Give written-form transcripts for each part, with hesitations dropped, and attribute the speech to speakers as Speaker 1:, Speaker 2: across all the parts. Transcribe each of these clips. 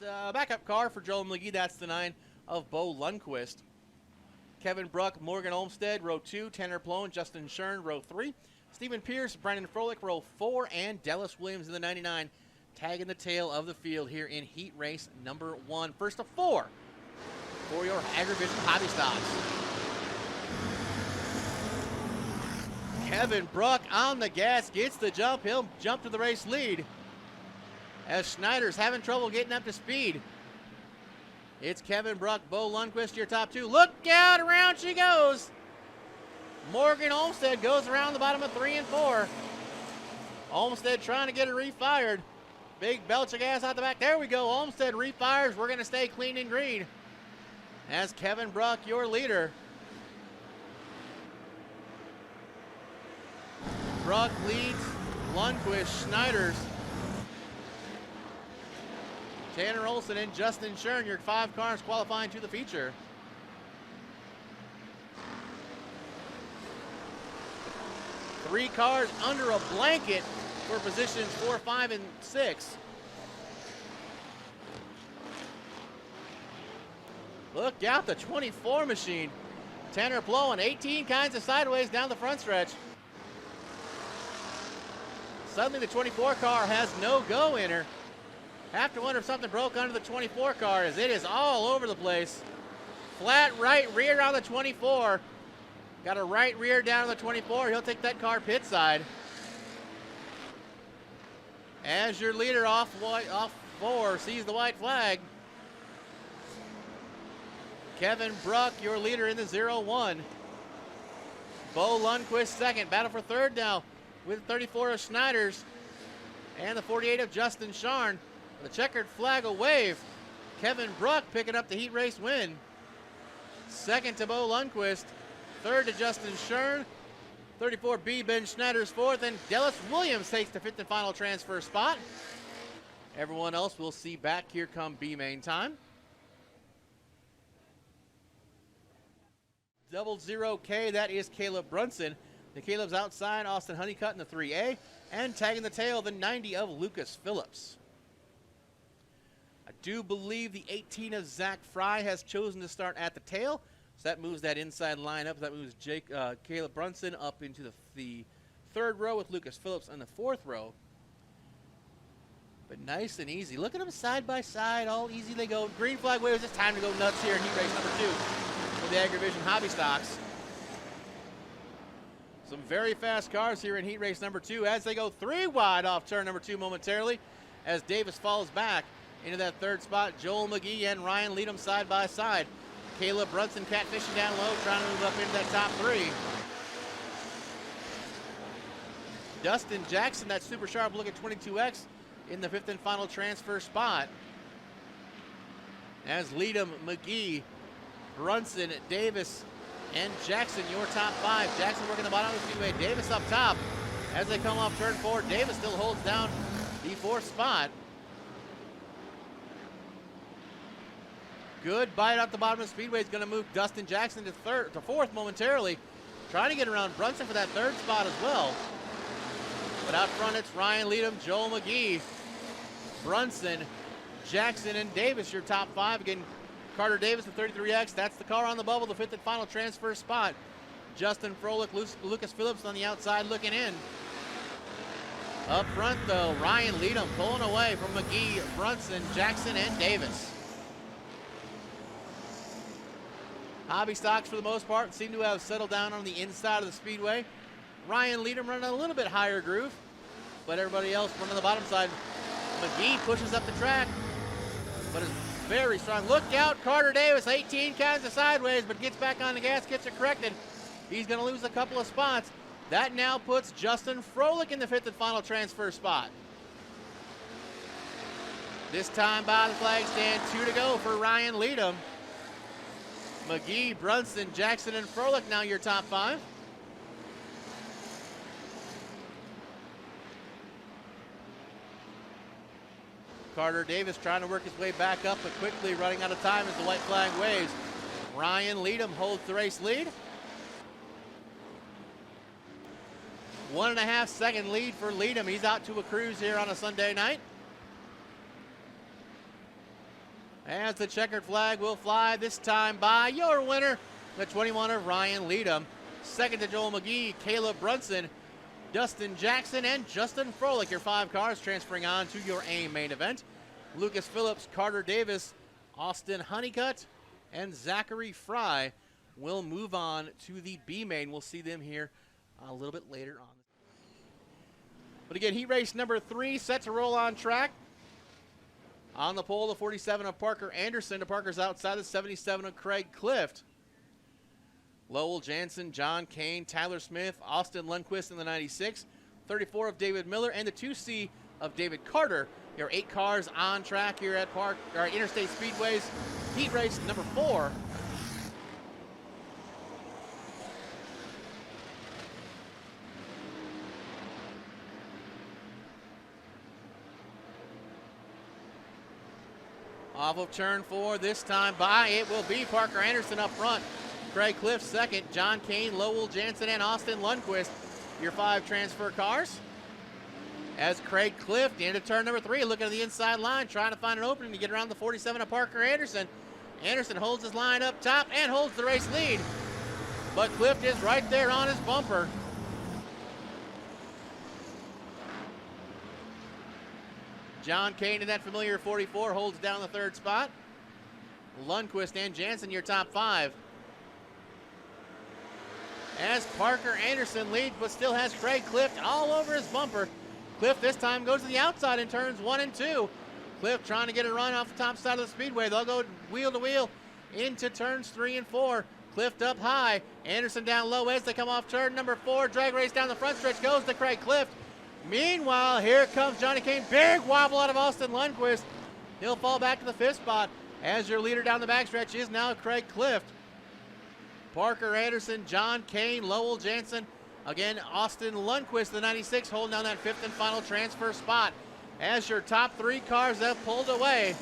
Speaker 1: Backup car for Joel McGee. That's the 9 of Bo Lundquist. Kevin Bruck, Morgan Olmstead, row 2. Tanner Plone, Justin Shern, row 3. Stephen Pierce, Brandon Froelich, row 4. And Dallas Williams in the 99, tagging the tail of the field here in heat race number 1. First of 4 for your AgriVision Hobby Stocks. Kevin Bruck on the gas, gets the jump. He'll jump to the race lead as Schneider's having trouble getting up to speed. It's Kevin Bruck, Bo Lundquist, your top 2. Look out, around she goes. Morgan Olmstead goes around the bottom of 3 and 4. Olmstead trying to get it refired. Big belch of gas out the back. There we go. Olmstead refires. We're going to stay clean and green as Kevin Bruck, your leader. Bruck leads Lundquist, Schneiders, Tanner Olson, and Justin Shern, your 5 cars qualifying to the feature. Three cars under a blanket for positions 4, 5, and 6. Look out, the 24 machine. Tanner Plone, 18 kinds of sideways down the front stretch. Suddenly the 24 car has no go in her. Have to wonder if something broke under the 24 car, as it is all over the place. Flat right rear on the 24. Got a right rear down on the 24. He'll take that car pit side. As your leader off 4 sees the white flag. Kevin Bruck, your leader in the 0-1. Bo Lundquist second. Battle for third now with 34 of Schneider's and the 48 of Justin Sharn. The checkered flag a wave. Kevin Bruck picking up the heat race win. Second to Bo Lundquist. Third to Justin Shern. 34B Ben Schneider's fourth, and Dallas Williams takes the 5th and final transfer spot. Everyone else we'll see back here come B main time. 00K, that is Caleb Brunson. The Caleb's outside, Austin Honeycutt in the 3A, and tagging the tail, the 90 of Lucas Phillips. I do believe the 18 of Zach Fry has chosen to start at the tail, so that moves that inside lineup. That moves Caleb Brunson up into the 3rd row with Lucas Phillips on the 4th row. But nice and easy. Look at them side by side, all easy they go. Green flag waves, it's time to go nuts here in heat race number 2 for the AgriVision Hobby Stocks. Some very fast cars here in heat race number 2 as they go 3 wide off turn number 2 momentarily as Davis falls back into that 3rd spot. Joel McGee and Ryan lead them side by side. Caleb Brunson catfishing down low, trying to move up into that top 3. Dustin Jackson, that super sharp look at 22X in the 5th and final transfer spot. As Leadham, McGee, Brunson, Davis, and Jackson, your top 5. Jackson working the bottom of the speedway. Davis up top. As they come off turn 4, Davis still holds down the 4th spot. Good bite out the bottom of the speedway is going to move Dustin Jackson to 4th momentarily. Trying to get around Brunson for that 3rd spot as well. But out front it's Ryan Leadham, Joel McGee, Brunson, Jackson, and Davis, your top 5. Again, Carter Davis, the 33X. That's the car on the bubble, the 5th and final transfer spot. Justin Froelich, Lucas Phillips on the outside looking in. Up front, though, Ryan Leadham pulling away from McGee, Brunson, Jackson, and Davis. Hobby Stocks, for the most part, seem to have settled down on the inside of the speedway. Ryan Leadham running a little bit higher groove, but everybody else running the bottom side. McGee pushes up the track, but is very strong. Look out, Carter Davis, 18 kinds of sideways, but gets back on the gas, gets it corrected. He's going to lose a couple of spots. That now puts Justin Froelich in the 5th and final transfer spot. This time by the flag stand, 2 to go for Ryan Leadham. McGee, Brunson, Jackson, and Froelich now your top 5. Carter Davis trying to work his way back up, but quickly running out of time as the white flag waves. Ryan Leadham holds the race lead. 1.5 second lead for Leadham. He's out to a cruise here on a Sunday night. As the checkered flag will fly this time by your winner, the 21 of Ryan Leadham. Second to Joel McGee, Caleb Brunson, Dustin Jackson, and Justin Froelich. Your 5 cars transferring on to your A main event. Lucas Phillips, Carter Davis, Austin Honeycutt, and Zachary Fry will move on to the B main. We'll see them here a little bit later on. But again, heat race number 3 set to roll on track. On the pole, the 47 of Parker Anderson. To Parker's outside, the 77 of Craig Clift. Lowell Jansen, John Kane, Tyler Smith, Austin Lundquist in the 96. 34 of David Miller, and the 2C of David Carter. Your 8 cars on track here at Interstate Speedway's heat race number 4. Off of turn 4 this time by, it will be Parker Anderson up front. Craig Clift second, John Kane, Lowell Jansen, and Austin Lundquist, your 5 transfer cars. As Craig Clift into turn number 3, looking at the inside line, trying to find an opening to get around the 47 of Parker Anderson. Anderson holds his line up top and holds the race lead. But Clift is right there on his bumper. John Kane in that familiar 44 holds down the 3rd spot. Lundquist and Jansen, your top 5. As Parker Anderson leads, but still has Craig Clift all over his bumper. Clift this time goes to the outside in turns 1 and 2. Clift trying to get a run off the top side of the speedway. They'll go wheel to wheel into turns 3 and 4. Clift up high, Anderson down low as they come off turn number 4. Drag race down the front stretch goes to Craig Clift. Meanwhile, here comes Johnny Kane. Big wobble out of Austin Lundquist. He'll fall back to the 5th spot as your leader down the backstretch is now Craig Clift. Parker Anderson, John Kane, Lowell Jansen. Again, Austin Lundquist, the 96, holding down that 5th and final transfer spot. As your top 3 cars have pulled away.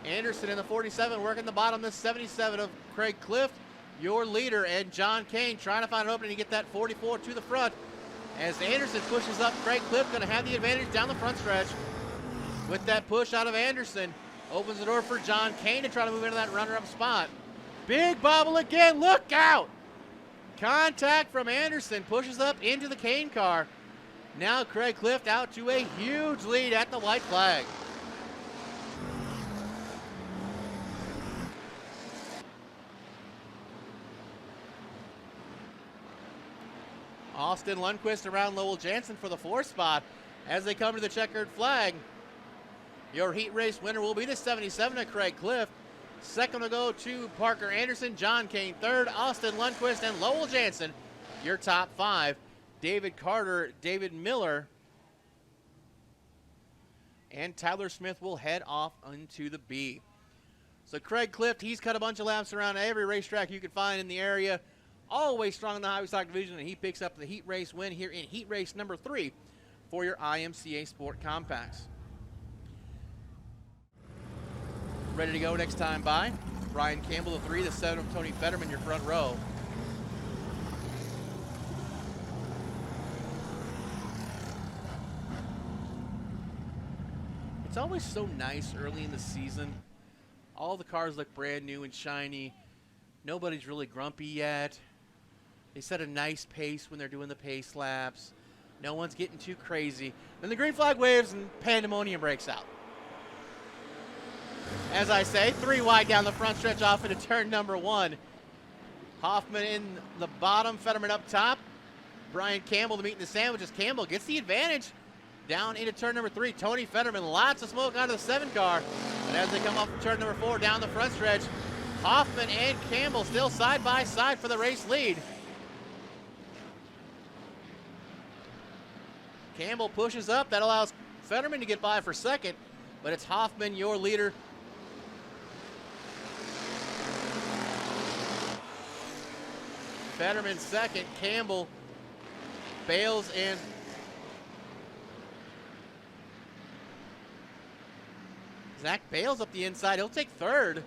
Speaker 1: Anderson in the 47 working the bottom, the 77 of Craig Clift, your leader, and John Kane trying to find an opening to get that 44 to the front. As Anderson pushes up, Craig Clift going to have the advantage down the front stretch. With that push out of Anderson, opens the door for John Kane to try to move into that runner-up spot. Big bobble again, look out! Contact from Anderson, pushes up into the Kane car. Now Craig Clift out to a huge lead at the white flag. Austin Lundquist around Lowell Jansen for the 4th spot as they come to the checkered flag. Your heat race winner will be the 77 of Craig Clift. Second will go to Parker Anderson, John Kane 3rd, Austin Lundquist, and Lowell Jansen, your top 5. David Carter, David Miller, and Tyler Smith will head off into the B. So Craig Clift, he's cut a bunch of laps around every racetrack you can find in the area. Always strong in the Hobby Stock division, and he picks up the heat race win here in heat race number 3 for your IMCA Sport Compacts. Ready to go next time by Brian Campbell, the 3, the 7 of Tony Fetterman, your front row. It's always so nice early in the season. All the cars look brand new and shiny. Nobody's really grumpy yet. They set a nice pace when they're doing the pace laps. No one's getting too crazy. Then the green flag waves and pandemonium breaks out. As I say, 3 wide down the front stretch off into turn number 1. Hoffman in the bottom, Fetterman up top. Brian Campbell to meet in the sandwiches. Campbell gets the advantage down into turn number 3. Tony Fetterman, lots of smoke out of the 7 car. And as they come off turn number 4 down the front stretch, Hoffman and Campbell still side by side for the race lead. Campbell pushes up. That allows Fetterman to get by for second, but it's Hoffman, your leader. Fetterman second. Campbell, Bales, and Zach Bales up the inside. He'll take 3rd.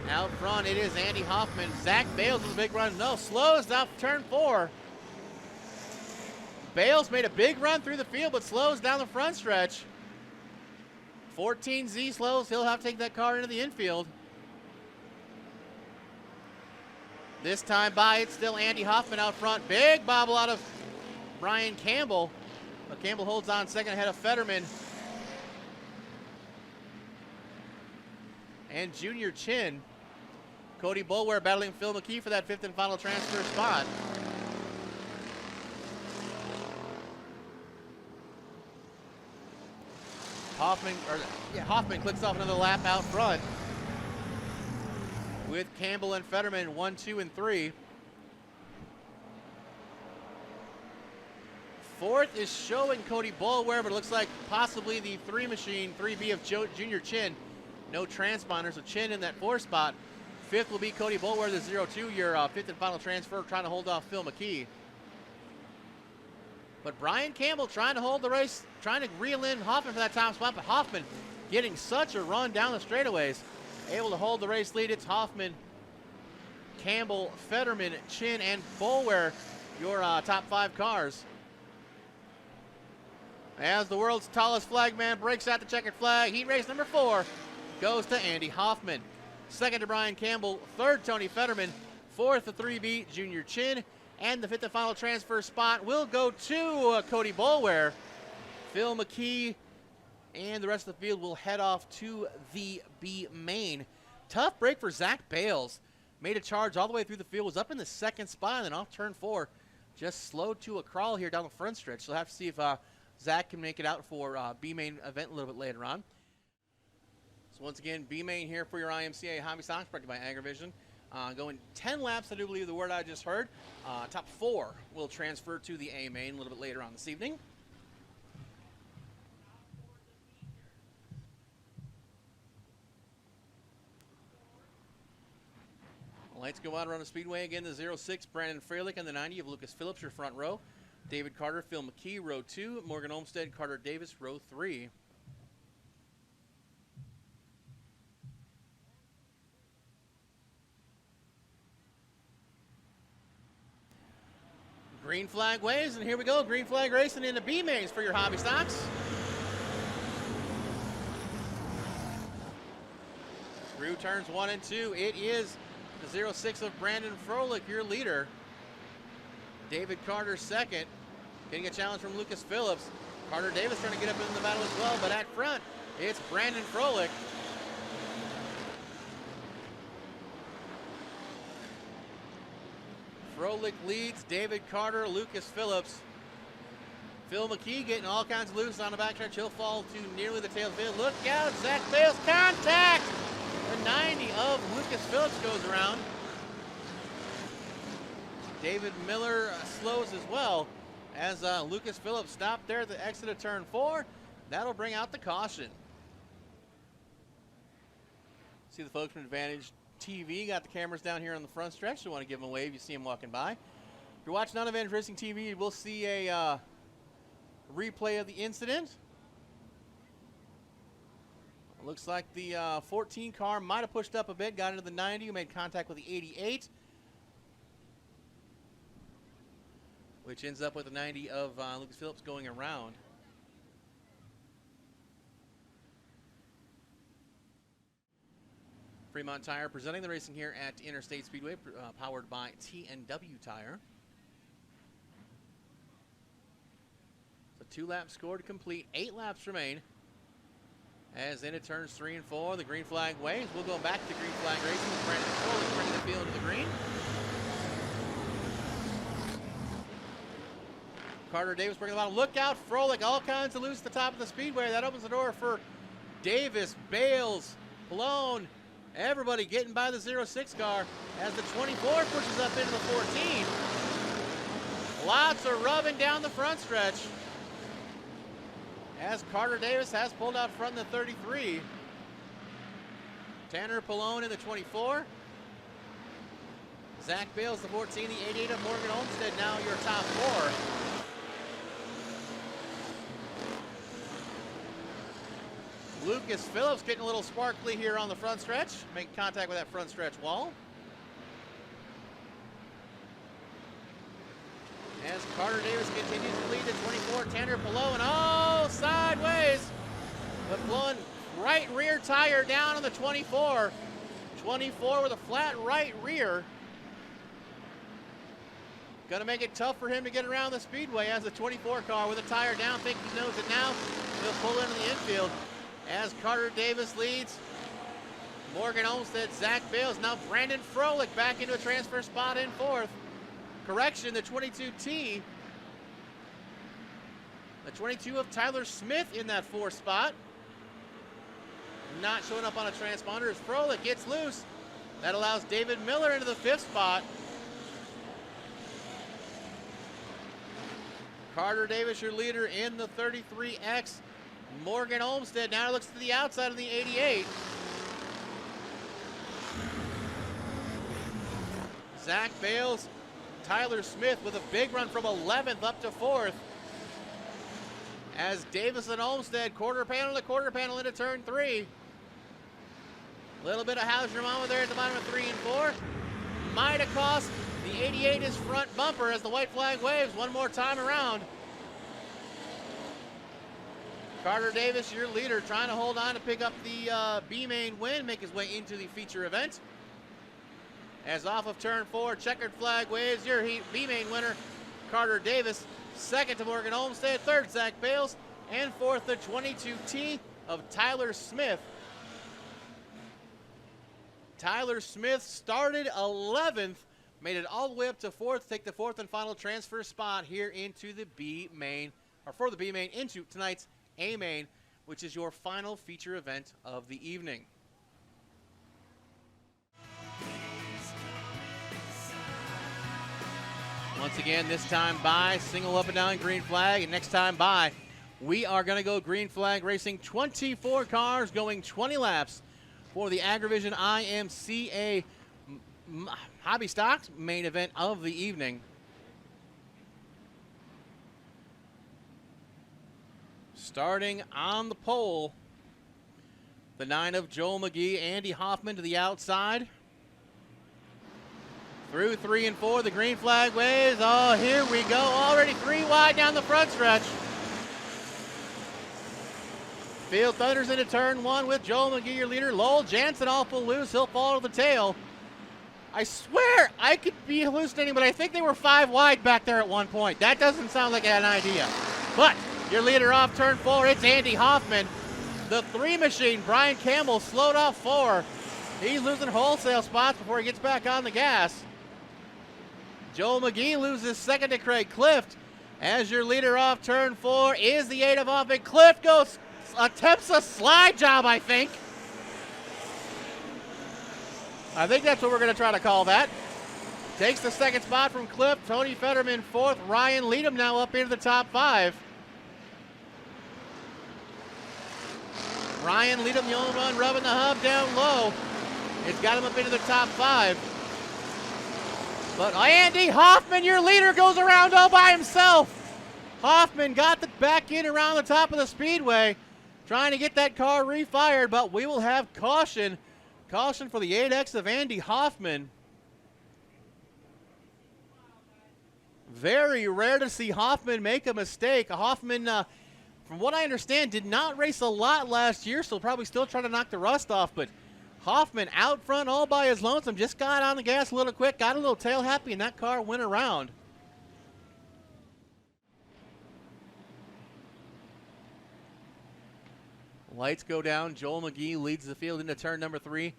Speaker 1: Out front, it is Andy Hoffman. Zach Bales with a big run. No, slows out turn 4. Bales made a big run through the field, but slows down the front stretch. 14Z slows. He'll have to take that car into the infield. This time by, it's still Andy Hoffman out front. Big bobble out of Brian Campbell. But Campbell holds on second ahead of Fetterman. And Junior Chin. Cody Boulware battling Phil McKee for that fifth and final transfer spot. Hoffman clicks off another lap out front with Campbell and Fetterman 1, 2, and 3. Fourth is showing Cody Boulware, but it looks like possibly the 3B of Junior Chin. No transponders, so Chin in that fourth spot. Fifth will be Cody Boulware, the 0-2, your fifth and final transfer, trying to hold off Phil McKee. But Brian Campbell trying to hold the race, trying to reel in Hoffman for that top spot, but Hoffman getting such a run down the straightaways. Able to hold the race lead. It's Hoffman, Campbell, Fetterman, Chin, and Boulware, your top 5 cars. As the world's tallest flag man breaks out the checkered flag, heat race number 4 goes to Andy Hoffman. Second to Brian Campbell, third Tony Fetterman, fourth the 3B Junior Chin, and the fifth and final transfer spot will go to Cody Boulware. Phil McKee and the rest of the field will head off to the B main. Tough break for Zach Bales. Made a charge all the way through the field, was up in the second spot, and then off turn 4, just slowed to a crawl here down the front stretch. So we'll have to see if Zach can make it out for B main event a little bit later on. So once again, B main here for your IMCA Hobby Stocks, brought to you by AgriVision. Going 10 laps, I do believe the word I just heard. Top 4 will transfer to the A main a little bit later on this evening. Lights go out around the speedway. Again, the 06, Brandon Freilich, and the 90 of Lucas Phillips, your front row. David Carter, Phil McKee, row 2. Morgan Olmstead, Carter Davis, row 3. Green flag waves, and here we go. Green flag racing in the B mains for your hobby stocks. Through turns 1 and 2, it is the 06 of Brandon Froelich, your leader. David Carter second. Getting a challenge from Lucas Phillips. Carter Davis trying to get up in the battle as well, but at front, it's Brandon Froelich. Froelich leads, David Carter, Lucas Phillips. Phil McKee getting all kinds of loose on the backstretch. He'll fall to nearly the tail of the field. Look out, Zach Bales, contact! The 90 of Lucas Phillips goes around. David Miller slows as well as Lucas Phillips stopped there at the exit of turn 4. That'll bring out the caution. See the folks from Advantage TV got the cameras down here on the front stretch. So you want to give them a wave, you see them walking by. If you're watching on Advantage Racing TV, you will see a replay of the incident. It looks like the 14 car might have pushed up a bit, got into the 90, who made contact with the 88, which ends up with the 90 of Lucas Phillips going around. Fremont Tire presenting the racing here at Interstate Speedway, powered by T&W Tire. So 2 laps scored to complete, 8 laps remain. As into turns 3 and 4, the green flag waves. We'll go back to green flag racing with Brandon Froelich bringing the field to the green. Carter Davis bringing the bottom. Look out, Froelich, all kinds of loose at the top of the speedway. That opens the door for Davis, Bales, Malone, everybody getting by the 06 car as the 24 pushes up into the 14. Lots of rubbing down the front stretch as Carter Davis has pulled out front in the 33. Tanner Pallone in the 24. Zach Bales, the 14, the 88 of Morgan Olmstead, now your top 4. Lucas Phillips getting a little sparkly here on the front stretch, making contact with that front stretch wall. As Carter Davis continues to lead the Tanner Palou, and oh, sideways. But blowing right rear tire down on the 24. 24 with a flat right rear. Gonna make it tough for him to get around the speedway as the 24 car with a tire down. Think he knows it now. He'll pull into the infield as Carter Davis leads. Morgan Olmstead, Zach Bales. Now Brandon Froelich back into a transfer spot in fourth. Correction, the 22T. The 22 of Tyler Smith in that fourth spot. Not showing up on a transponder as Froelich gets loose. That allows David Miller into the fifth spot. Carter Davis, your leader in the 33X. Morgan Olmstead now looks to the outside of the 88. Zach Bales, Tyler Smith with a big run from 11th up to 4th. As Davis and Olmstead quarter panel to quarter panel into turn 3. A little bit of house your mama there at the bottom of 3 and 4. Might have cost the 88 his front bumper as the white flag waves one more time around. Carter Davis, your leader, trying to hold on to pick up the B-main win, make his way into the feature event. As off of turn 4, checkered flag waves, your B-main winner, Carter Davis. Second to Morgan Olmstead, third Zach Bales, and fourth the 22T of Tyler Smith. Tyler Smith started 11th, made it all the way up to 4th, take the 4th and final transfer spot here into the B-main, or for the B-main into tonight's A-main, which is your final feature event of the evening. Once again, this time by, single up and down green flag, and next time by, we are going to go green flag racing. 24 cars going 20 laps for the Agrivision IMCA Hobby Stocks main event of the evening. Starting on the pole, the 9 of Joel McGee, Andy Hoffman to the outside. Through 3 and 4, the green flag waves. Oh, here we go. Already 3 wide down the front stretch. Field thunders into turn 1 with Joel McGee, your leader. Lowell Jansen awful loose. He'll fall to the tail. I swear I could be hallucinating, but I think they were 5 wide back there at one point. That doesn't sound like an idea. But your leader off turn 4, it's Andy Hoffman. The 3 machine, Brian Campbell, slowed off 4. He's losing wholesale spots before he gets back on the gas. Joel McGee loses second to Craig Clift. As your leader off turn 4 is the 8 of Hoffman. Clift attempts a slide job, I think. I think that's what we're going to try to call that. Takes the second spot from Clift. Tony Fetterman 4th. Ryan Leadham now up into the top 5. Ryan Leadham, the only one rubbing the hub down low. It's got him up into the top 5. But Andy Hoffman, your leader, goes around all by himself. Hoffman got the back in around the top of the speedway, trying to get that car refired, but we will have caution. Caution for the 8X of Andy Hoffman. Very rare to see Hoffman make a mistake. Hoffman, from what I understand, did not race a lot last year, so probably still trying to knock the rust off, but Hoffman out front all by his lonesome, just got on the gas a little quick, got a little tail happy, and that car went around. Lights go down. Joel McGee leads the field into turn number 3.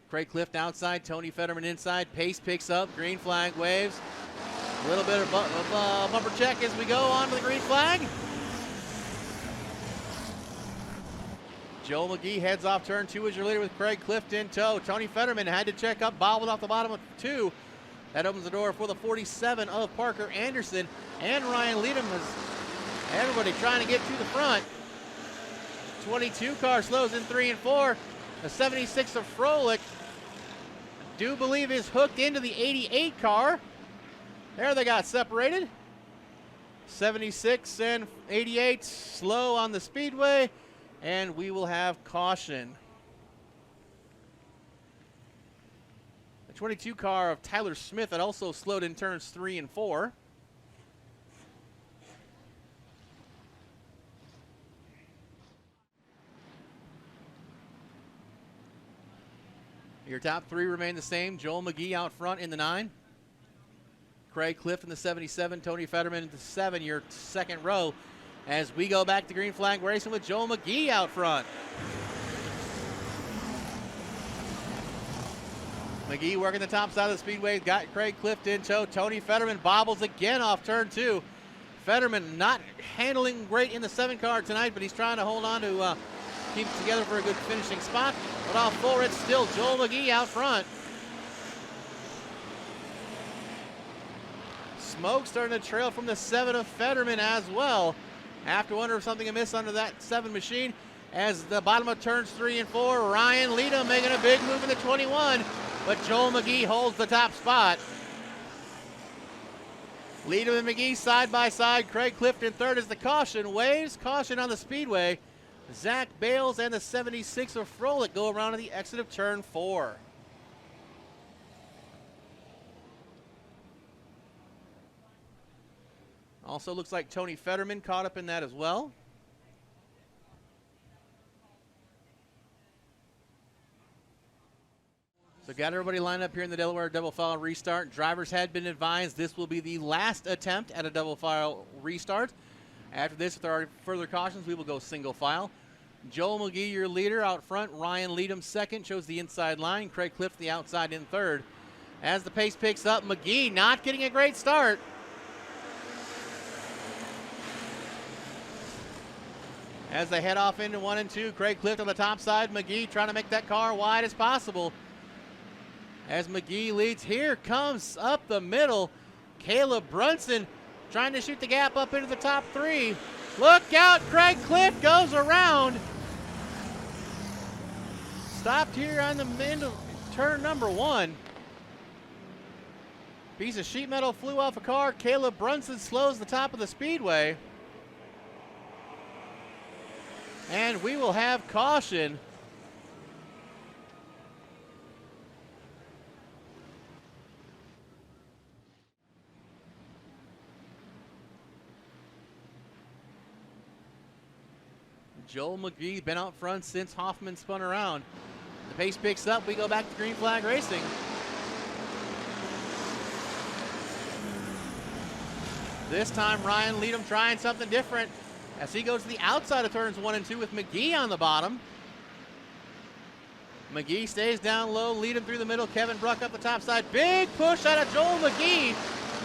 Speaker 1: Craig Clift outside, Tony Fetterman inside. Pace picks up, green flag waves. A little bit of bumper check as we go on to the green flag. Joel McGee heads off turn 2 as your leader with Craig Clift in tow. Tony Fetterman had to check up, bobbled off the bottom of 2. That opens the door for the 47 of Parker Anderson. And Ryan Leadham has everybody trying to get to the front. 22 car slows in 3 and 4. The 76 of Froelich, I do believe, is hooked into the 88 car. There they got separated. 76 and 88 slow on the speedway. And we will have caution. The 22 car of Tyler Smith had also slowed in turns 3 and 4. Your top three remain the same. Joel McGee out front in the 9. Craig Clift in the 77. Tony Fetterman in the 7, your second row. As we go back to green flag racing with Joel McGee out front. McGee working the top side of the speedway. Got Craig Clift in tow. Tony Fetterman bobbles again off turn 2. Fetterman not handling great in the 7 car tonight, but he's trying to hold on to keep it together for a good finishing spot. But off full, it's still Joel McGee out front. Smoke starting to trail from the 7 of Fetterman as well. Have to wonder if something amiss under that 7 machine. As the bottom of turns 3 and 4, Ryan Leadham making a big move in the 21, but Joel McGee holds the top spot. Leadham and McGee side by side. Craig Clift in third as the caution waves. Caution on the speedway. Zach Bales and the 76 of Froelich go around to the exit of turn 4. Also looks like Tony Fetterman caught up in that as well. So got everybody lined up here in the Delaware double file restart. Drivers had been advised this will be the last attempt at a double file restart. After this, if there are further cautions, we will go single file. Joel McGee, your leader out front. Ryan Leadham second, shows the inside line. Craig Clift the outside in third. As the pace picks up, McGee not getting a great start. As they head off into 1 and 2, Craig Clift on the top side. McGee trying to make that car wide as possible. As McGee leads, here comes up the middle. Caleb Brunson trying to shoot the gap up into the top 3. Look out, Craig Clift goes around. Stopped here on the end of turn number 1. Piece of sheet metal flew off a car. Caleb Brunson slows the top of the speedway. And we will have caution. Joel McGee been out front since Hoffman spun around. The pace picks up. We go back to green flag racing. This time Ryan Leadham trying something different as he goes to the outside of turns 1 and 2 with McGee on the bottom. McGee stays down low, Leadham through the middle, Kevin Bruck up the top side. Big push out of Joel McGee.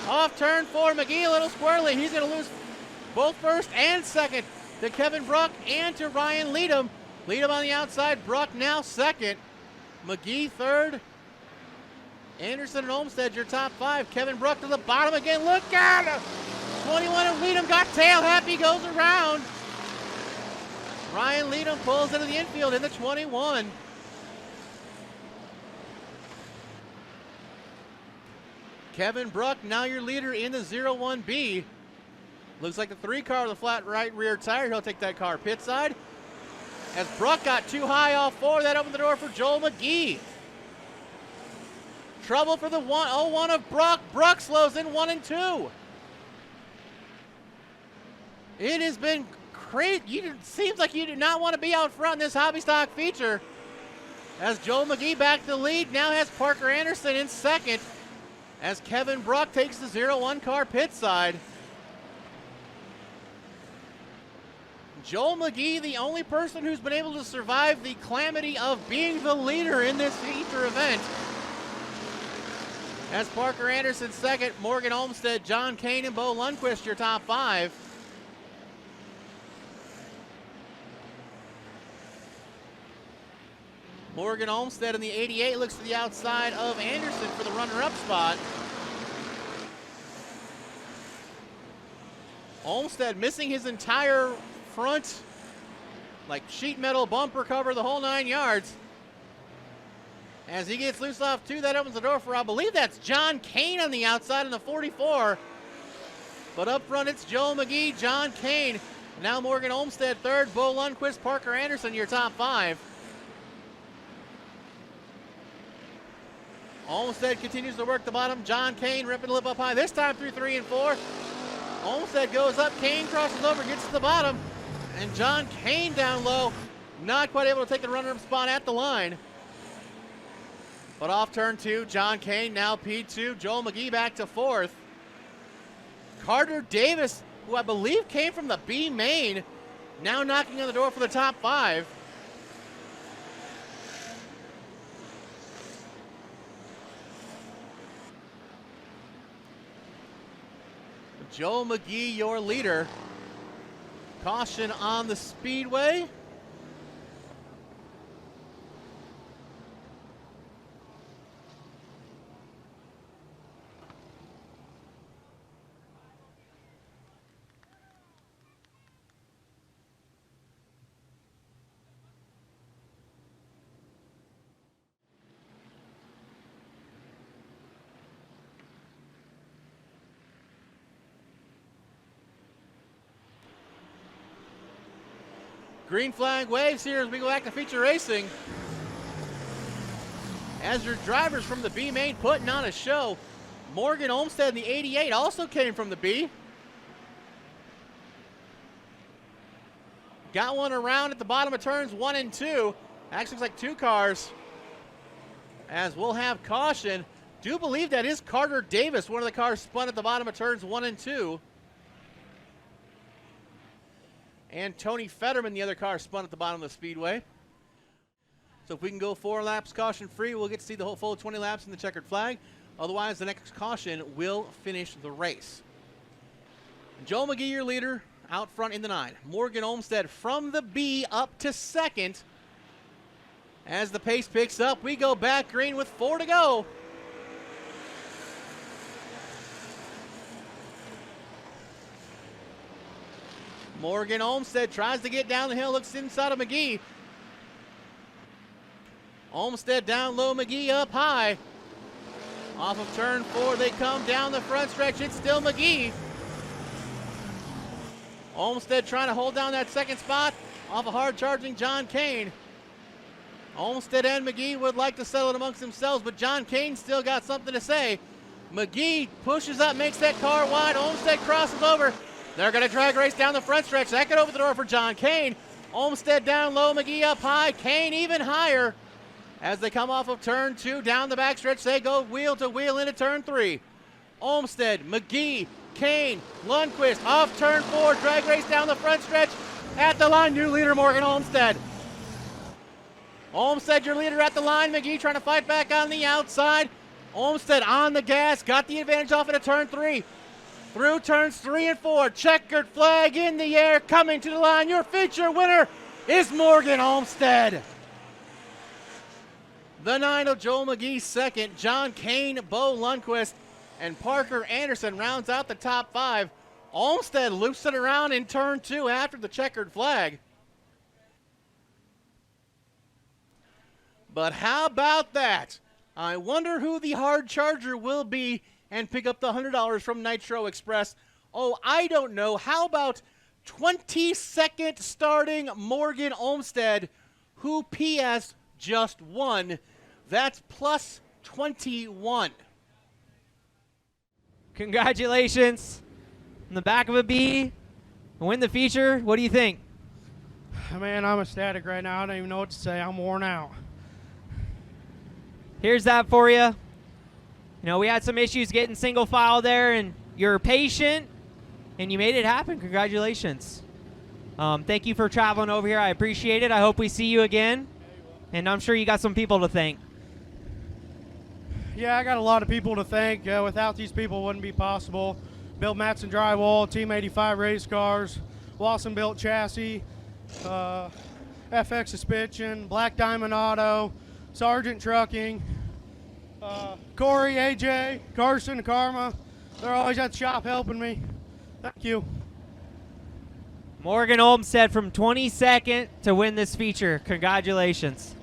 Speaker 1: Off turn 4, McGee a little squirrely. He's going to lose both first and second to Kevin Bruck and to Ryan Leadham. Leadham on the outside, Bruck now second. McGee third. Anderson and Olmsted your top 5. Kevin Bruck to the bottom again. Look out! 21 of Leadham got tail happy, goes around. Ryan Leadham pulls into the infield in the 21. Kevin Bruck now your leader in the 01B. Looks like the 3 car with the flat right rear tire. He'll take that car pit side. As Bruck got too high off 4, that opened the door for Joel McGee. Trouble for the 01 of Bruck. Bruck slows in 1 and 2. It has been crazy. Seems like you do not want to be out front in this hobby stock feature. As Joel McGee back to the lead, now has Parker Anderson in second. As Kevin Bruck takes the 01 car pit side. Joel McGee, the only person who's been able to survive the calamity of being the leader in this feature event. As Parker Anderson second, Morgan Olmsted, John Kane, and Bo Lundquist your top 5. Morgan Olmsted in the 88 looks to the outside of Anderson for the runner-up spot. Olmsted missing his entire front, like sheet metal bumper cover, the whole 9 yards. As he gets loose off 2, that opens the door for, I believe that's John Kane on the outside in the 44. But up front, it's Joel McGee, John Kane. Now Morgan Olmsted third, Bo Lundquist, Parker Anderson your top 5. Olmsted continues to work the bottom. John Kane ripping the lip up high, this time through 3 and 4. Olmsted goes up, Kane crosses over, gets to the bottom. And John Kane down low, not quite able to take the runner-up spot at the line. But off turn 2, John Kane now P2. Joel McGee back to 4th. Carter Davis, who I believe came from the B main, now knocking on the door for the top 5. Joel McGee, your leader. Caution on the speedway. Green flag waves here as we go back to feature racing. As your drivers from the B main putting on a show. Morgan Olmsted in the 88 also came from the B. Got one around at the bottom of turns 1 and 2. Actually looks like 2 cars. As we'll have caution. Do believe that is Carter Davis. One of the cars spun at the bottom of turns 1 and 2. And Tony Fetterman, the other car, spun at the bottom of the speedway. So if we can go 4 laps caution free, we'll get to see the whole full 20 laps in the checkered flag. Otherwise, the next caution will finish the race. Joel McGee, your leader, out front in the 9. Morgan Olmsted from the B up to 2nd. As the pace picks up, we go back green with 4 to go. Morgan Olmsted tries to get down the hill, looks inside of McGee. Olmsted down low, McGee up high. Off of turn 4, they come down the front stretch. It's still McGee. Olmsted trying to hold down that 2nd spot off a hard charging John Kane. Olmsted and McGee would like to settle it amongst themselves, but John Kane still got something to say. McGee pushes up, makes that car wide. Olmsted crosses over. They're going to drag race down the front stretch. That could open the door for John Kane. Olmsted down low, McGee up high. Kane even higher. As they come off of turn 2, down the backstretch, they go wheel to wheel into turn 3. Olmsted, McGee, Kane, Lundquist off turn 4. Drag race down the front stretch. At the line, new leader Morgan Olmsted. Olmsted, your leader at the line. McGee trying to fight back on the outside. Olmsted on the gas, got the advantage off into turn 3. Through turns 3 and 4, checkered flag in the air, coming to the line. Your feature winner is Morgan Olmsted. The 9 of Joel McGee 2nd, John Kane, Bo Lundquist, and Parker Anderson rounds out the top 5. Olmsted loops it around in turn 2 after the checkered flag. But how about that? I wonder who the hard charger will be and pick up the $100 from Nitro Express. Oh, I don't know. How about 22nd starting Morgan Olmsted, who PS just won? That's plus 21.
Speaker 2: Congratulations. In the back of a B, win the feature. What do you think?
Speaker 3: Man, I'm ecstatic right now. I don't even know what to say. I'm worn out.
Speaker 2: Here's that for you. You know, we had some issues getting single file there, and you're patient, and you made it happen. Congratulations. Thank you for traveling over here. I appreciate it. I hope we see you again, and I'm sure you got some people to thank.
Speaker 3: Yeah, I got a lot of people to thank. Without these people, it wouldn't be possible. Bill Matson Drywall, Team 85 Race Cars, Lawson Built Chassis, FX Suspension, Black Diamond Auto, Sargent Trucking, Corey, AJ, Carson, Karma. They're always at the shop helping me. Thank you.
Speaker 2: Morgan Olmsted from 22nd to win this feature. Congratulations.